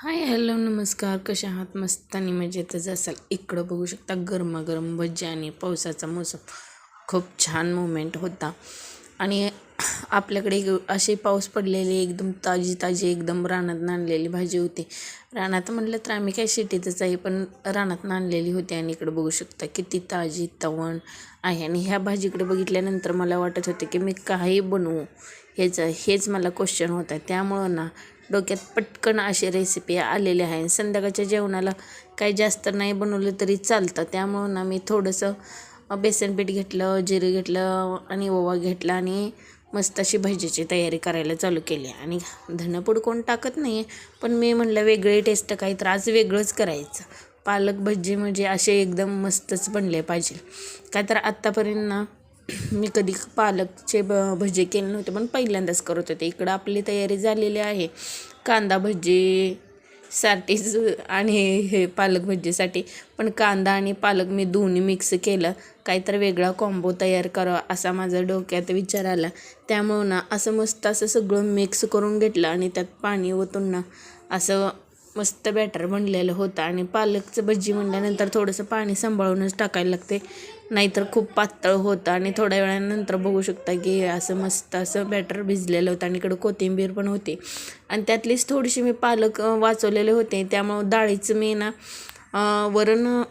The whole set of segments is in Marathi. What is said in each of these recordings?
हाय हॅलो नमस्कार, कशा आहात? मस्त आणि मजेतच असाल. इकडं बघू शकता गरमागरम भजी आणि पावसाचा मोसम खूप छान मोमेंट होता. आणि आपल्याकडे असे पाऊस पडलेले एकदम ताजी ताजी एकदम रानात आणलेली भाजी होती. रानात म्हटलं तर आम्ही काय सिटीतच आहे, पण रानात आणलेली होती. आणि इकडे बघू शकता किती ताजी तवण आहे. आणि ह्या भाजीकडे बघितल्यानंतर मला वाटत होते की मी काही बनवू, हेच मला क्वेश्चन होता. त्यामुळं ना डोक्यात पटकन अशी रेसिपी आलेली आहे. संध्याकाळच्या जेवणाला काही जास्त नाही बनवलं तरी चालतं. त्यामुळं ना मी थोडंसं बेसन पीठ घेतलं, जिरे घेतलं आणि ओवा घेतला आणि मस्त अशी भजीची तयारी करायला चालू केली. आणि धनपूड कोण टाकत नाही आहे, पण मी म्हणलं वेगळे टेस्ट काही तर आज वेगळंच करायचं. पालक भजी म्हणजे असे एकदम मस्तच बनले पाहिजे. काय तर आत्तापर्यंत ना मी कधी पालकचे भजी केले नव्हते, पण पहिल्यांदाच करत होते. इकडं आपली तयारी झालेली आहे कांदा भजी साठीच आणि हे पालक भजीसाठी. पण कांदा आणि पालक मी दोन्ही मिक्स केलं, काहीतरी वेगळा कॉम्बो तयार करावा असा माझा डोक्यात विचार आला. त्यामुळं ना असं मस्त असं सगळं मिक्स करून घेतलं आणि त्यात पाणी ओतून ना असं मस्त बॅटर बनलेलं होतं. आणि पालकचं भजी म्हणल्यानंतर थोडंसं पाणी सांभाळूनच टाकायला लागते, नाहीतर खूप पातळ होतं. आणि थोड्या वेळानंतर बघू शकता की असं मस्त असं बॅटर भिजलेलं होतं. आणि इकडं कोथिंबीर पण होती आणि त्यातलीच थोडीशी मी पालक वाचवलेले होते. त्यामुळं डाळीचं मी ना वरण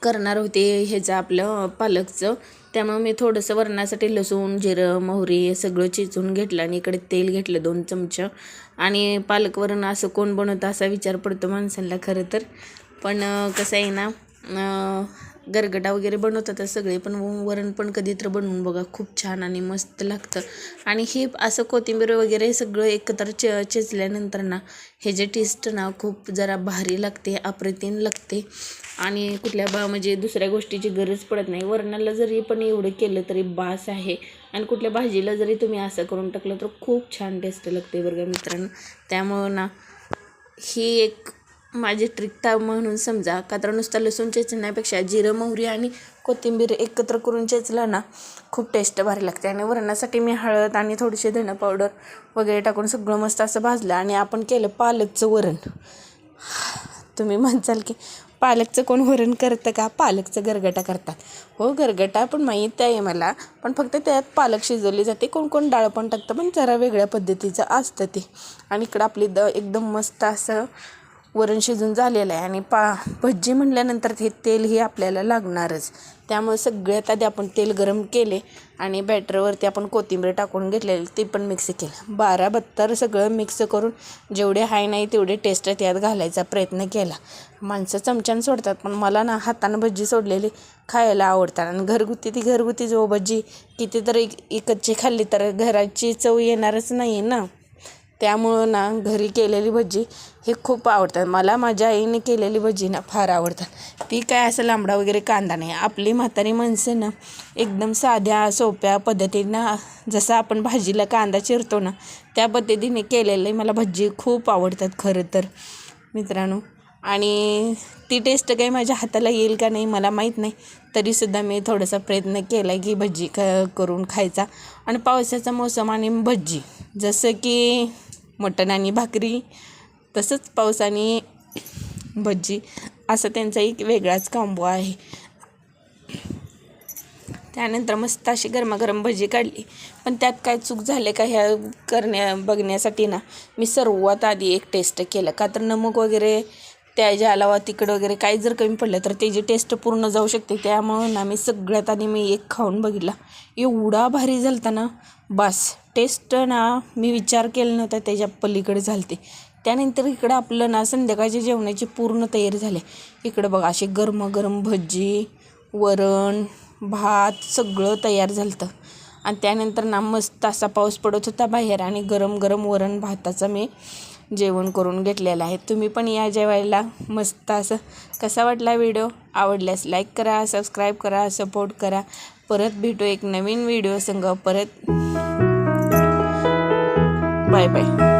करणार होते ह्याचं आपलं पालकचं. त्यामुळे मी थोडंसं वरणासाठी लसूण, जिरं, मोहरी हे सगळं चिचून घेतलं आणि इकडे तेल घेतलं 2 चमचे. आणि पालक वरण असं कोण बनवतं असा विचार पडतो माणसांना खरं तर. पण कसं आहे ना, गरगटा वगैरे बनवतात सगळे, पण वरण पण कधी तर बनवून बघा, खूप छान आणि मस्त लागतं. आणि हे असं कोथिंबीर वगैरे सगळं एकत्र चेचल्यानंतर ना हे जे टेस्ट ना खूप जरा भारी लागते, अप्रतिम लागते. आणि कुठल्या म्हणजे दुसऱ्या गोष्टीची गरज पडत नाही. वरणाला जरी पण एवढं केलं तरी बास आहे. आणि कुठल्या भाजीला जरी तुम्ही असं करून टाकलं तर खूप छान टेस्ट लागते बरं मित्रांनो. त्यामुळं ना ही एक माझी ट्रिक म्हणून समजा. का तर नुसतं लसूण चेचण्यापेक्षा जिरं, मोहरी आणि कोथिंबीर एकत्र करून चेचलं ना खूप टेस्ट भारी लागते. आणि वरणासाठी मी हळद आणि थोडीशी धने पावडर वगैरे टाकून सगळं मस्त असं भाजलं. आणि आपण केलं पालकचं वरण. तुम्ही म्हणसाल की पालकचं कोण वरण करतं का? पालकचं गरगटा करतात. हो, गरगटा पण माहीत आहे मला, पण फक्त त्यात पालक शिजवली जाते. कोण कोण डाळ पण टाकतं, पण जरा वेगळ्या पद्धतीचं असतं ते. आणि इकडं आपली एकदम मस्त असं वरण शिजून झालेलं आहे. आणि भजी म्हटल्यानंतर ते तेल हे आपल्याला लागणारच. त्यामुळे सगळ्यात आधी आपण तेल गरम केले आणि बॅटरवरती आपण कोथिंबीर टाकून घेतलेली ते पण मिक्स केलं. 12-72 सगळं मिक्स करून जेवढे हाय नाही तेवढे टेस्ट त्यात घालायचा प्रयत्न केला. माणसं चमच्यानं सोडतात, पण मला ना हातानं भजी सोडलेली खायला आवडतात. आणि घरगुती जो भजी कितीतरी इकतची खाल्ली तर घराची चव येणारच नाही ना. त्यामुळं ना घरी केलेली भजी हे खूप आवडतात मला. माझ्या आईने केलेली भजी ना फार आवडतात. ती काय असं लांबडा वगैरे कांदा नाही. आपली म्हातारी माणसं ना एकदम साध्या सोप्या पद्धतीनं जसं आपण भाजीला कांदा चिरतो ना त्या पद्धतीने केलेले मला भजी खूप आवडतात खरं तर मित्रांनो. आणि ती टेस्ट काही माझ्या हाताला येईल का नाही मला माहीत नाही, तरीसुद्धा मी थोडासा प्रयत्न केला की भजी करून खायचा. आणि पावसाचा मोसम आणि भजी, जसं की मटण आणि भाकरी तसंच पाऊस आणि भजी असं त्यांचा एक वेगळाच कॉम्बो आहे. त्यानंतर मस्त अशी गरमागरम भजी काढली. पण त्यात काय चूक झाले का ह्या बघण्यासाठी ना मी सर्वात आधी एक टेस्ट केलं. का तर नमक वगैरे त्याच्या अलावा तिखट वगैरे काही जर कमी पडलं तर त्याची टेस्ट पूर्ण जाऊ शकते. त्यामुळं ना मी सगळ्यात आधी मी एक खाऊन बघितला, एवढा भारी झालता ना बस. टेस्ट ना मी विचार केला नव्हता त्याच्या पलीकडे झालते. त्यानंतर इकडं आपलं ना संध्याकाळच्या जेवणाची पूर्ण तयारी झाली. इकडं बघा अशी गरमागरम भजी, वरण, भात सगळं तयार झालं. आणि त्यानंतर ना मस्त असा पाऊस पडत होता बाहेर आणि गरम गरम वरण भाताचं मी जेवण करून घेतलेलं आहे. तुम्ही पण या जेवायला मस्त असं. कसा वाटला व्हिडिओ? आवडल्यास लाईक करा, सबस्क्राईब करा, सपोर्ट करा. परत भेटू एक नवीन व्हिडिओ संग. परत बाय बाय.